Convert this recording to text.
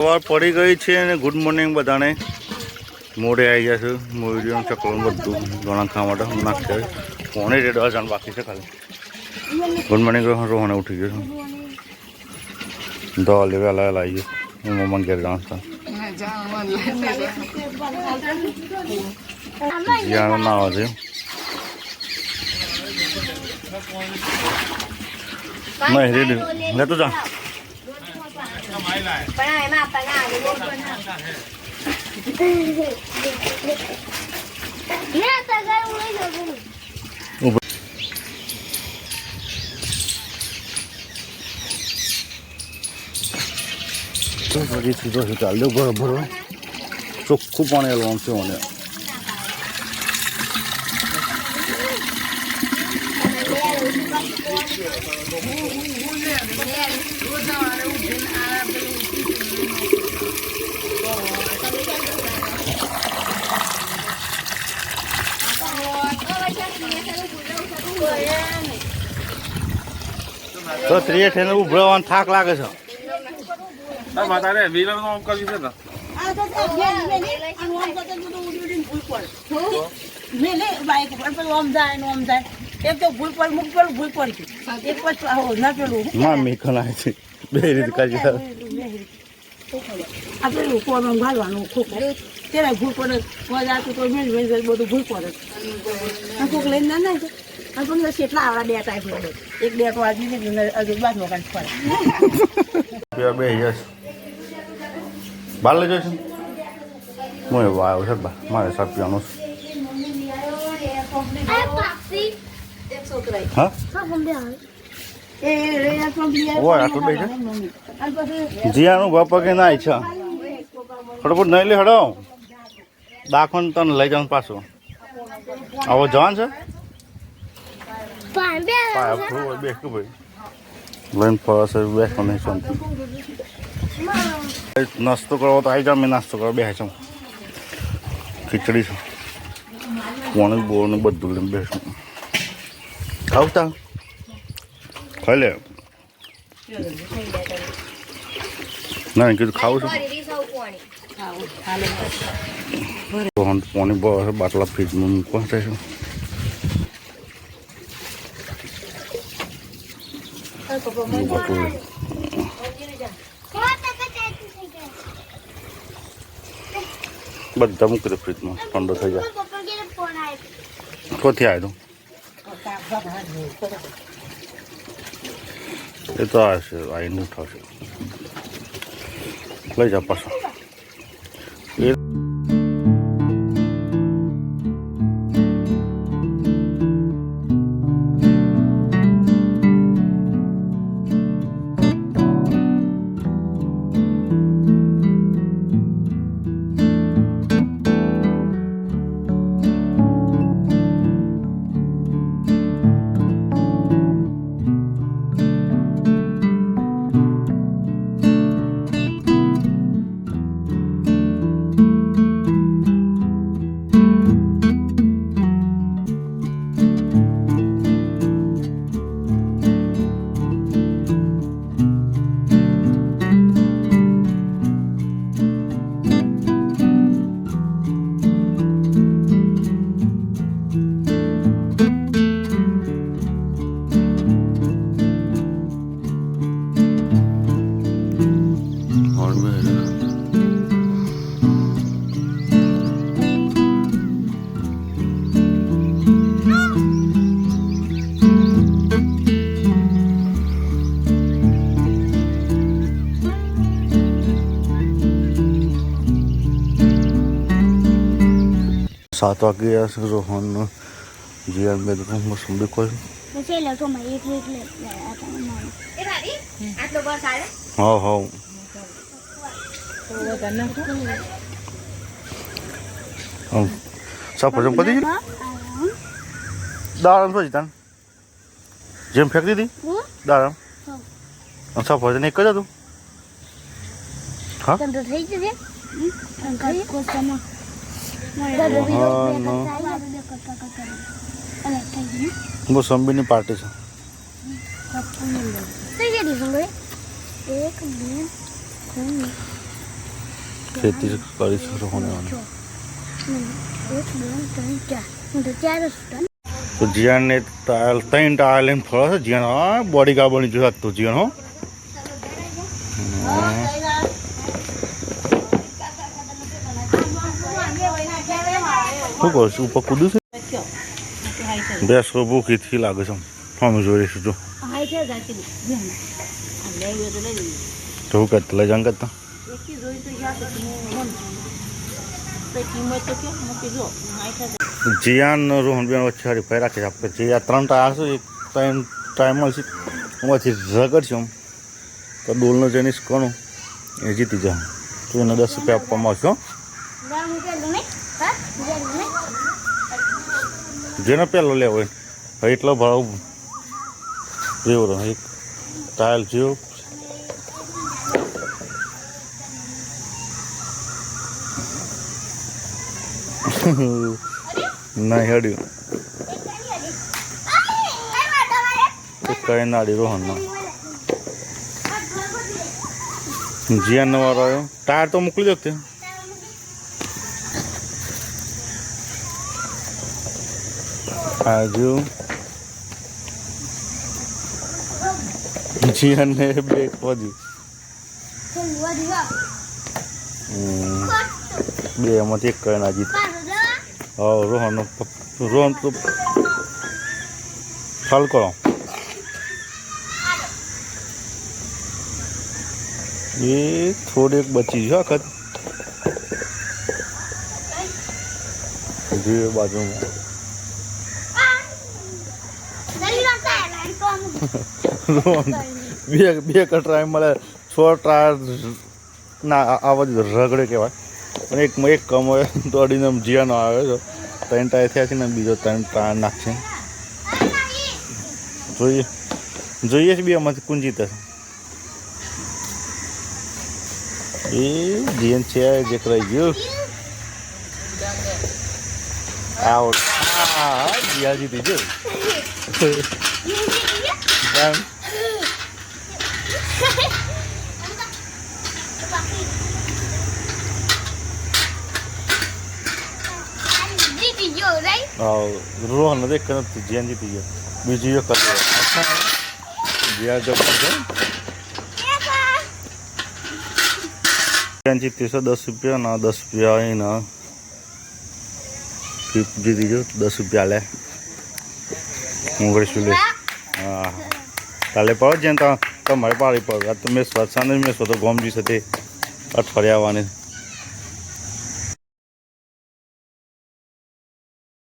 સવાર પડી ગઈ છે અને ગુડ મોર્નિંગ બધાને. મોડે આવી જશે મોરડીનું ચક્કર બધું ઘણા ખાવા માટે નાખશે. ફોને રેડવા જવાનું બાકી છે ખાલી. ગુડ મોર્નિંગ રોહને ઉઠી ગયો છું. દોલે વહેલા વહેલા આવી ગયો. હું મમ્મા ઘેર જાઉં છું. જ્યાં ના આવે છે નહીં રેડી લેતું જા. પછી સીધો ચાલ્યો બરોબર ચોખ્ખું પાણી હલવાનું છે મને. તો 3 થઈને ઉભરવાનો થાક લાગે છે. માતાને વિલર નો કર્યું છે ને મેલે બાઈક પર ઓમ જાય નો ઓમ જાય એક તો ભૂલ પર મુક પર ભૂલ પડી એક પછી ના પેલું માં મી ખલાય છે બે રીત કાજી આપણે કોણ ગાલવાનું ખોખો તેરા ભૂલ પડે મજા તો મેલ મેલ બધું ભૂલ પડે આ કોક લઈને ના ના આ પણ કેટલા આવડા બે ટાઈપ પડે એક બે તો આજે હજુ બાદ નો કાંઈ પડે બે યસ બાર લઈ જશે હું એવો આવ્યો છે બા મારે સાહેબ પીવાનું છે. હા ઓય આટલું બે છે જીયાનું બાપા કે ના ઈચ્છા ફટોફટ નહીં લે હડો દાખવન તને લઈ જવાનું પાછું આવો જવાન છે બેસતું ભાઈ લઈને ફરશે બેસવા નહીં શાંતિ. નાસ્તો કરવો તો આવી જાવ મેં નાસ્તો કરવા બેસે છું. ખીચડી છે પોણી બોળને બધું લઈને બેસું આવતા ખાઈ લે ના કીધું ખાવું છું. પાણી બસ બાટલા ફ્રીજમાં મૂકવા થાય છે. બધા મૂકી દે ફ્રીજમાં ઠંડો થઈ જાય. કોથી આવ્યો એ તો આવશે આવીને ઉઠાવશે લઈ જા પાછો. सात वागे रोहन जिया बेडरूम में सुन देखो हाँ हाँ सब हजम कर दीजिए दाल तो जीता जेम फेंक दी थी दाल सब हजम एक कर तू हाँ મોસંબીની પાર્ટી છે. ખેતી કરીશું રોહને તો જીયાને ત્રણ ટાયર લઈને ફરો છે જીયાન હા બોડી ગાર્ડ બની જશે તો જીયાન હો શું કરું છું ઉપર કૂદું છું બેસો ભૂખીથી લાગે છે અમે જોઈ રહીશું જો તો હું કરતા લઈ જાણ કરતા જીયાન રોહન બેન વચ્ચે હરીફાઈ રાખે છે આપણે જીયા ત્રણ ટાયર છે એક ટાઈમ મળશે એમાંથી રગડશું તો ડોલનો જેનિસ કોનું એ જીતી જાય તો એને 10 રૂપિયા આપવામાં આવશે જેનો પહેલો લેવો હોય એટલો ભાવ જેવો રહે એક ટાયર જેવો નહીં હેડ્યું કઈ નાડી રોહન જીયાન વાળો આવ્યો ટાયર તો મોકલી દો તે આજુ જીયાને બ્રેક વધ્યું બે એમાંથી એક કઈ ના જીત હા રોહન તો ફાલ કરો એ થોડીક બચી છે વખત જે બાજુમાં બે ટ્રાય મળે 6 ટ્રાય ના આવા જ રગડે કહેવાય અને એક કમ હોય તો અડીને જીયાનો આવે છે 3 ટાયર થયા છે ને બીજો 3 ટાયર નાખશે જોઈએ છે બે એમાંથી કોણ જીતે એ જીએન છે જે કરાઈ ગયું આઉટ જીયા જીતી ગયું રોહન દેખ નથી જીયાન જીતી ગયો બીજું એક કરતો જીયા જબ જીયાન જીતી છે 10 રૂપિયા ના 10 રૂપિયા એના જીતી ગયો 10 રૂપિયા લે મુંગળી સુલે હા કાલે પડો જેને તમારે પાડી પડો આ તો મેં સ્વચ્છાને મેં તો ગોમજી સાથે અઠવાડિયા આવવાની